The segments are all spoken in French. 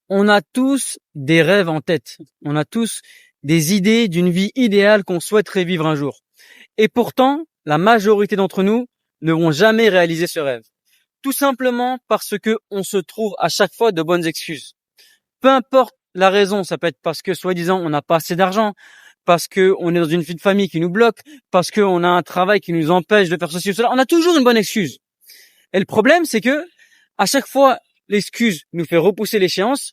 On a tous des rêves en tête. On a tous des idées d'une vie idéale qu'on souhaiterait vivre un jour. Et pourtant, la majorité d'entre nous ne vont jamais réaliser ce rêve. Tout simplement parce que on se trouve à chaque fois de bonnes excuses. Peu importe la raison, ça peut être parce que soi-disant on n'a pas assez d'argent, parce que on est dans une vie de famille qui nous bloque, parce qu'on a un travail qui nous empêche de faire ceci ou cela. On a toujours une bonne excuse. Et le problème, c'est que à chaque fois, l'excuse nous fait repousser l'échéance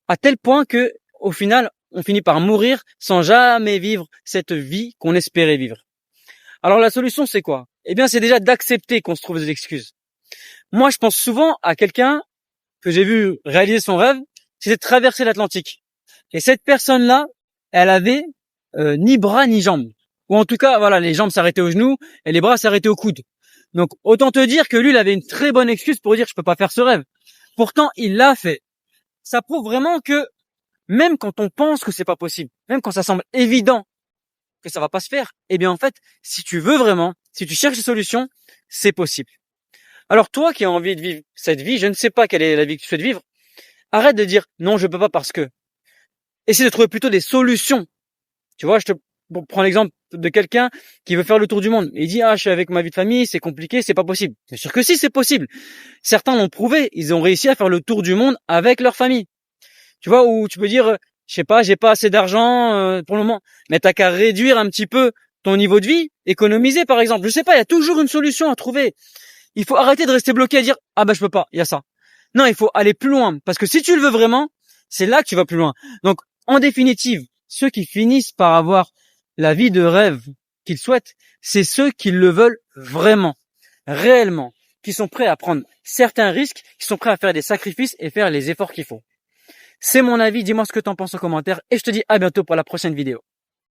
à tel point que, au final, on finit par mourir sans jamais vivre cette vie qu'on espérait vivre. Alors la solution, c'est quoi? Eh bien, c'est déjà d'accepter qu'on se trouve des excuses. Moi, je pense souvent à quelqu'un que j'ai vu réaliser son rêve, c'était de traverser l'Atlantique. Et cette personne-là, elle avait ni bras ni jambes. Ou en tout cas, voilà, les jambes s'arrêtaient aux genoux et les bras s'arrêtaient au coude. Donc, autant te dire que lui, il avait une très bonne excuse pour dire je peux pas faire ce rêve. Pourtant, il l'a fait. Ça prouve vraiment que même quand on pense que c'est pas possible, même quand ça semble évident que ça va pas se faire, eh bien en fait, si tu veux vraiment, si tu cherches des solutions, c'est possible. Alors toi qui as envie de vivre cette vie, je ne sais pas quelle est la vie que tu souhaites vivre, arrête de dire non, je peux pas parce que. Essaie de trouver plutôt des solutions. Tu vois, prends l'exemple de quelqu'un qui veut faire le tour du monde. Il dit, je suis avec ma vie de famille, c'est compliqué, c'est pas possible. Bien sûr que si, c'est possible. Certains l'ont prouvé, ils ont réussi à faire le tour du monde avec leur famille. Tu vois, où tu peux dire, je sais pas, j'ai pas assez d'argent pour le moment, mais t'as qu'à réduire un petit peu ton niveau de vie, économiser par exemple. Je sais pas, il y a toujours une solution à trouver. Il faut arrêter de rester bloqué à dire, je peux pas, il y a ça. Non, il faut aller plus loin, parce que si tu le veux vraiment, c'est là que tu vas plus loin. Donc, en définitive, ceux qui finissent par avoir la vie de rêve qu'ils souhaitent, c'est ceux qui le veulent vraiment, réellement, qui sont prêts à prendre certains risques, qui sont prêts à faire des sacrifices et faire les efforts qu'il faut. C'est mon avis, dis-moi ce que t'en penses en commentaire et je te dis à bientôt pour la prochaine vidéo.